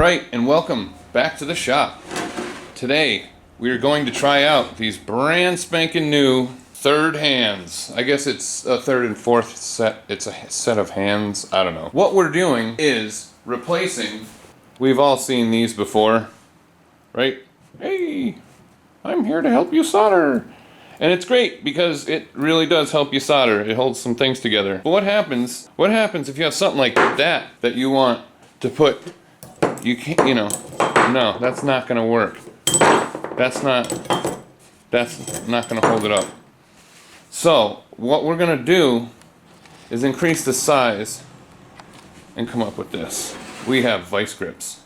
Alright, and welcome back to the shop. Today, we are going to try out these brand spanking new third hands. I guess it's a third and fourth set. It's a set of hands. I don't know. What we're doing is replacing, we've all seen these before, right? Hey, I'm here to help you solder. And it's great because it really does help you solder. It holds some things together. But what happens if you have something like that you want to put, you can't, no, that's not gonna work. That's not gonna hold it up. So what we're gonna do is increase the size and come up with this. We have Vise Grips.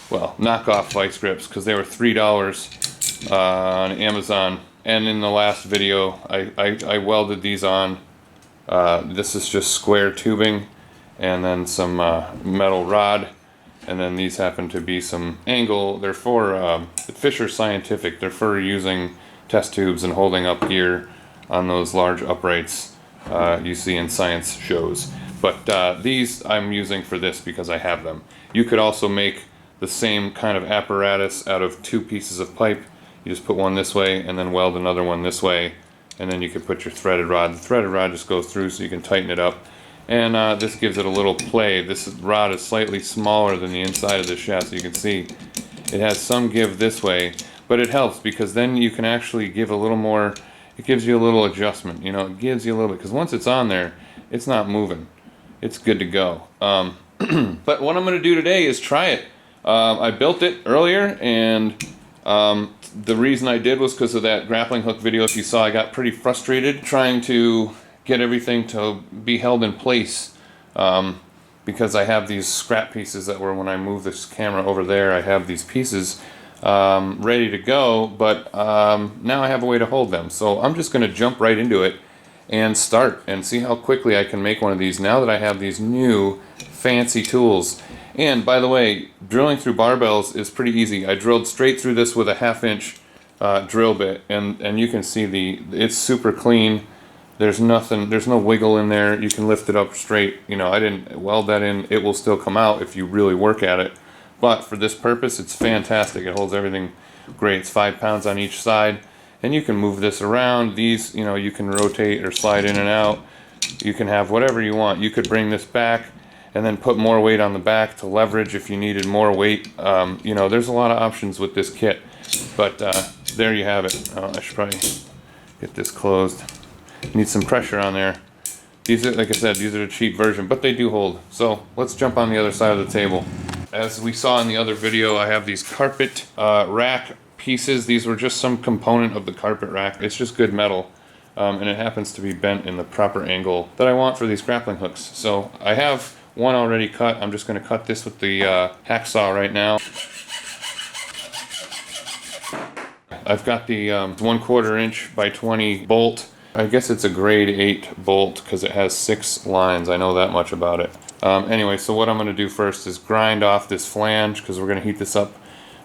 Well, knockoff Vise Grips, because they were $3 on Amazon. And in the last video, I welded these on. This is just square tubing and then some metal rod. And then these happen to be some angle. They're for Fisher Scientific. They're for using test tubes and holding up gear on those large uprights you see in science shows. But these I'm using for this because I have them. You could also make the same kind of apparatus out of two pieces of pipe. You just put one this way and then weld another one this way, and then you can put your threaded rod. The threaded rod just goes through so you can tighten it up. And this gives it a little play. This rod is slightly smaller than the inside of the shaft, so you can see it has some give this way, but it helps because then you can actually give a little more. It gives you a little adjustment, it gives you a little bit, because once it's on there, it's not moving. It's good to go. But what I'm going to do today is try it. I built it earlier, and the reason I did was because of that grappling hook video. If you saw, I got pretty frustrated trying to get everything to be held in place because I have these scrap pieces that were, when I move this camera over there, I have these pieces ready to go, but now I have a way to hold them. So I'm just going to jump right into it and start and see how quickly I can make one of these now that I have these new fancy tools. And by the way, drilling through barbells is pretty easy. I drilled straight through this with a 1/2 inch drill bit, and you can see it's super clean. There's no wiggle in there. You can lift it up straight. I didn't weld that in. It will still come out if you really work at it. But for this purpose, it's fantastic. It holds everything great. It's 5 pounds on each side. And you can move this around. These, you can rotate or slide in and out. You can have whatever you want. You could bring this back and then put more weight on the back to leverage if you needed more weight. There's a lot of options with this kit. But there you have it. I should probably get this closed. Need some pressure on there. These are, like I said, these are the cheap version, but they do hold. So let's jump on the other side of the table. As we saw in the other video, I have these carpet rack pieces. These were just some component of the carpet rack. It's just good metal, and it happens to be bent in the proper angle that I want for these grappling hooks. So I have one already cut. I'm just going to cut this with the hacksaw right now. I've got the 1/4 inch by 20 bolt. I guess it's a grade 8 bolt because it has 6 lines. I know that much about it. Anyway, so what I'm going to do first is grind off this flange because we're going to heat this up.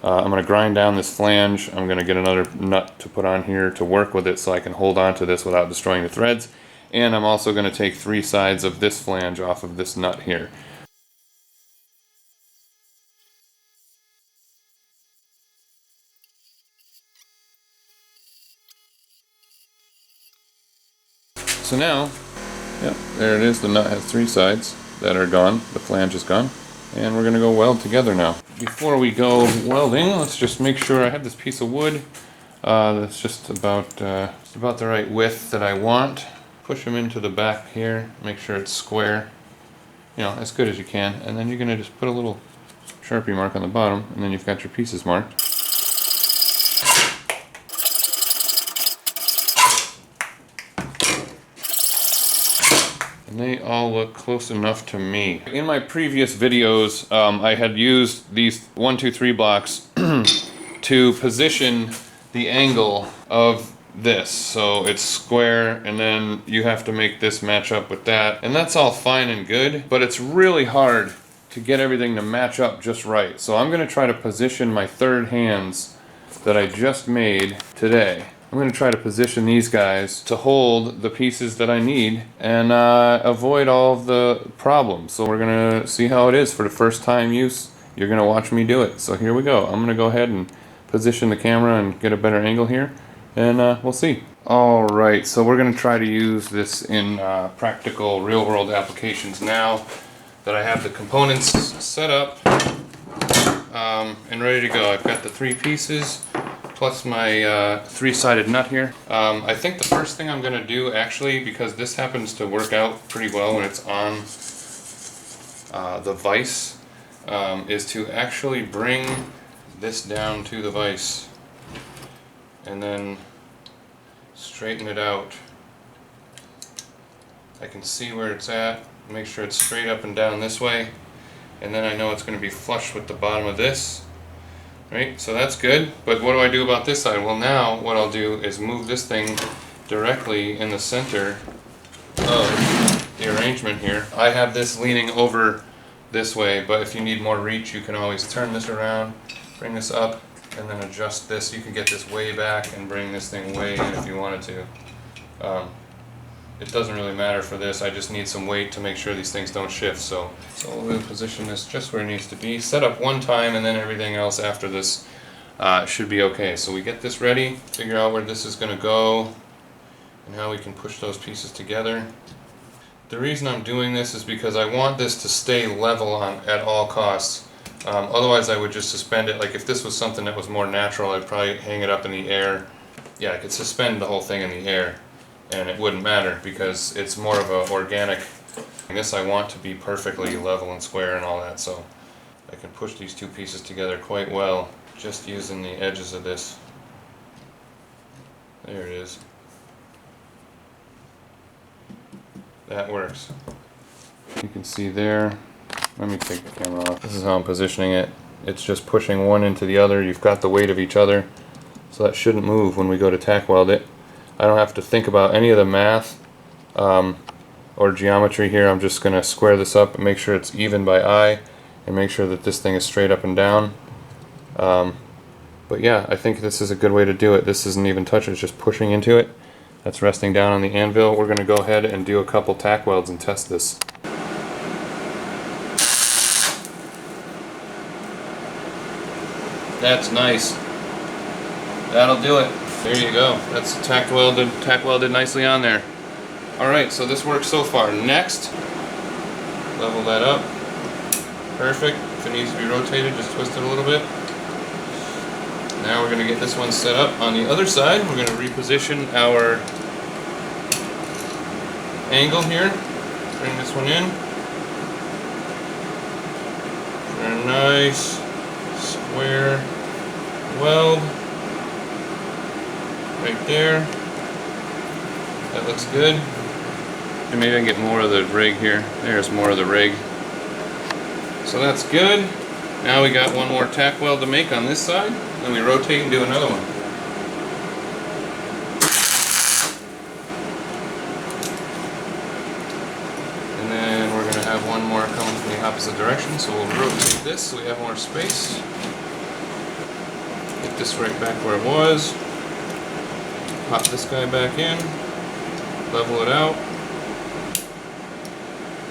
I'm going to grind down this flange. I'm going to get another nut to put on here to work with it so I can hold on to this without destroying the threads. And I'm also going to take 3 sides of this flange off of this nut here. So now, yep, there it is. The nut has 3 sides that are gone. The flange is gone. And we're going to go weld together now. Before we go welding, let's just make sure I have this piece of wood that's just about the right width that I want. Push them into the back here. Make sure it's square. As good as you can. And then you're going to just put a little Sharpie mark on the bottom, and then you've got your pieces marked. They all look close enough to me. In my previous videos, I had used these 1, 2, 3 blocks to position the angle of this. So it's square, and then you have to make this match up with that. And that's all fine and good, but it's really hard to get everything to match up just right. So I'm going to try to position my third hands that I just made today. I'm going to try to position these guys to hold the pieces that I need and avoid all of the problems. So we're going to see how it is for the first time use you're gonna watch me do it. So here we go. I'm gonna go ahead and position the camera and get a better angle here, and we'll see. Alright, so we're gonna try to use this in practical real-world applications now that I have the components set up and ready to go. I've got the 3 pieces plus my 3-sided nut here. I think the first thing I'm gonna do, actually, because this happens to work out pretty well when it's on the vise, is to actually bring this down to the vise and then straighten it out. I can see where it's at, make sure it's straight up and down this way, and then I know it's going to be flush with the bottom of this. Right, so that's good, but what do I do about this side? Well, now what I'll do is move this thing directly in the center of the arrangement here. I have this leaning over this way, but if you need more reach, you can always turn this around, bring this up, and then adjust this. You can get this way back and bring this thing way in if you wanted to. It doesn't really matter for this, I just need some weight to make sure these things don't shift. So we'll position this just where it needs to be. Set up one time, and then everything else after this should be okay. So we get this ready, figure out where this is going to go, and how we can push those pieces together. The reason I'm doing this is because I want this to stay level at all costs. Otherwise I would just suspend it. Like if this was something that was more natural, I'd probably hang it up in the air. Yeah, I could suspend the whole thing in the air and it wouldn't matter because it's more of an organic. This I want to be perfectly level and square and all that, so I can push these 2 pieces together quite well just using the edges of this. There it is. That works. You can see there. Let me take the camera off. This is how I'm positioning it. It's just pushing one into the other. You've got the weight of each other, so that shouldn't move when we go to tack weld it. I don't have to think about any of the math or geometry here. I'm just going to square this up and make sure it's even by eye and make sure that this thing is straight up and down. But yeah, I think this is a good way to do it. This isn't even touching, it's just pushing into it. That's resting down on the anvil. We're going to go ahead and do a couple tack welds and test this. That's nice. That'll do it. There you go. That's tack welded nicely on there. Alright, so this works so far. Next, level that up. Perfect. If it needs to be rotated, just twist it a little bit. Now we're going to get this one set up on the other side. We're going to reposition our angle here. Bring this one in. For a nice square weld. Right there. That looks good. And maybe I can get more of the rig here. There's more of the rig. So that's good. Now we got one more tack weld to make on this side. Then we rotate and do another one. And then we're going to have one more coming from the opposite direction. So we'll rotate this so we have more space. Get this right back where it was. Pop this guy back in, level it out.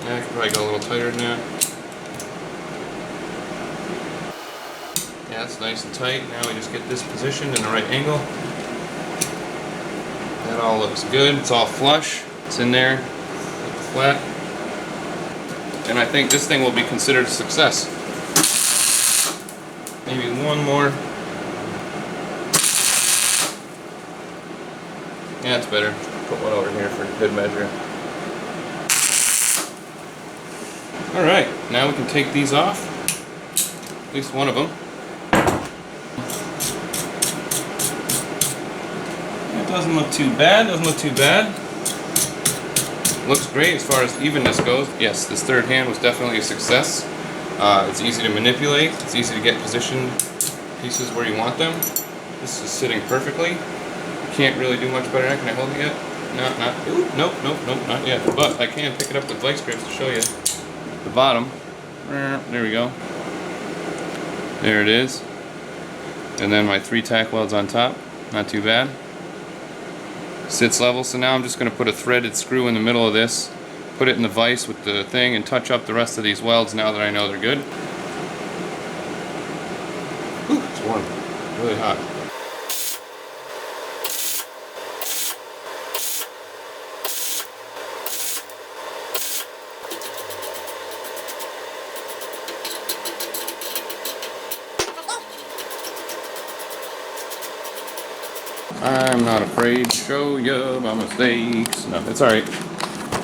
Yeah, I could probably go a little tighter than that. Yeah, that's nice and tight. Now we just get this positioned in the right angle. That all looks good. It's all flush. It's in there, flat. And I think this thing will be considered a success. Maybe one more. Yeah, it's better. Put one over here for good measure. Alright, now we can take these off. At least one of them. It doesn't look too bad, Looks great as far as evenness goes. Yes, this third hand was definitely a success. It's easy to manipulate. It's easy to get positioned pieces where you want them. This is sitting perfectly. Can't really do much better. Can I hold it yet? Nope, not yet. But I can pick it up with Vise Grips to show you the bottom. There we go. There it is. And then my 3 tack welds on top. Not too bad. Sits level. So now I'm just going to put a threaded screw in the middle of this, put it in the vise with the thing, and touch up the rest of these welds now that I know they're good. really hot. I'm not afraid to show you my mistakes. No, it's alright.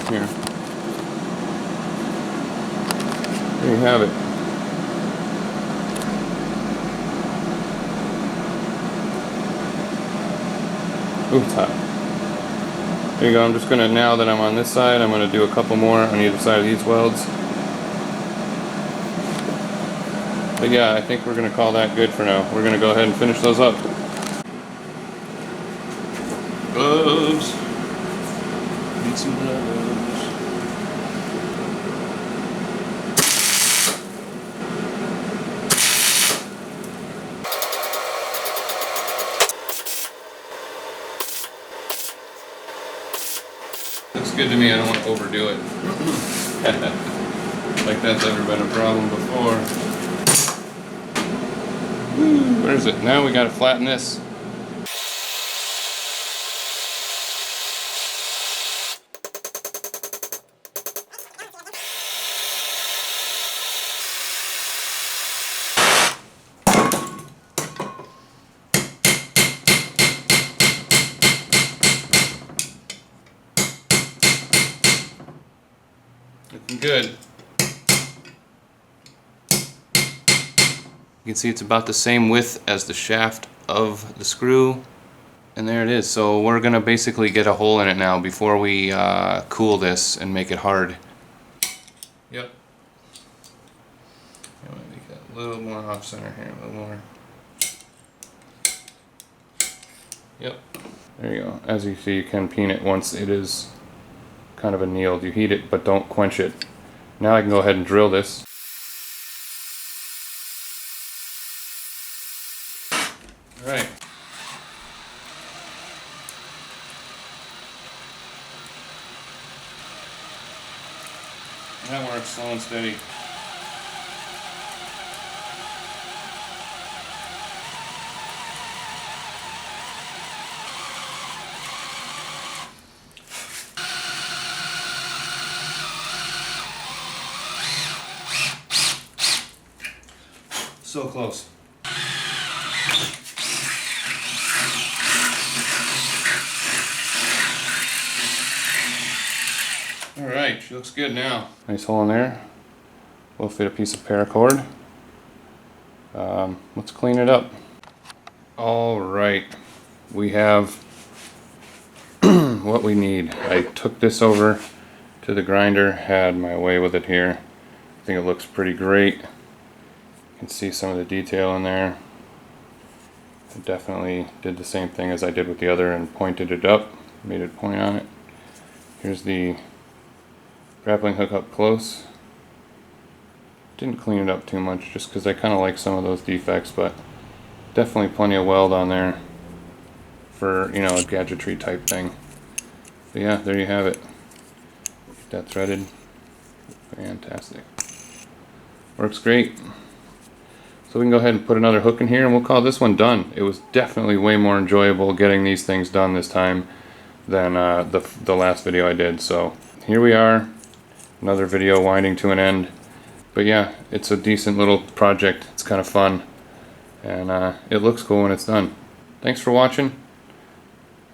Here. There you have it. Ooh, it's hot. There you go. I'm just gonna, now that I'm on this side, I'm gonna do a couple more on either side of these welds. But yeah, I think we're gonna call that good for now. We're gonna go ahead and finish those up. Gloves. Need some gloves. Looks good to me. I don't want to overdo it. Like that's ever been a problem before. Woo, where is it? Now we gotta flatten this. Looking good. You can see it's about the same width as the shaft of the screw, and there it is. So we're gonna basically get a hole in it now before we cool this and make it hard. Yep. I'm gonna make that a little more off center here, a little more. Yep. There you go. As you see, you can peen it once it is kind of annealed. You heat it, but don't quench it. Now I can go ahead and drill this. Alright. That works, slow and steady. So close. Alright, she looks good now. Nice hole in there. We'll fit a piece of paracord. Let's clean it up. Alright, we have what we need. I took this over to the grinder, had my way with it here. I think it looks pretty great. You can see some of the detail in there. I definitely did the same thing as I did with the other and pointed it up, made it point on it. Here's the grappling hook up close. Didn't clean it up too much just because I kind of like some of those defects, but definitely plenty of weld on there for, you know, a gadgetry type thing. But yeah, there you have it. Get that threaded. Fantastic. Works great. So we can go ahead and put another hook in here and we'll call this one done. It was definitely way more enjoyable getting these things done this time than the last video I did. So here we are, another video winding to an end. But yeah, it's a decent little project. It's kind of fun and it looks cool when it's done. Thanks for watching.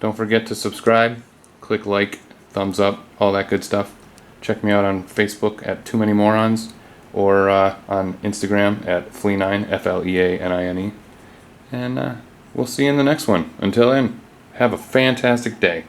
Don't forget to subscribe, click like, thumbs up, all that good stuff. Check me out on Facebook at toomanymorons. Or on Instagram at fleanine, F-L-E-A-N-I-N-E. And we'll see you in the next one. Until then, have a fantastic day.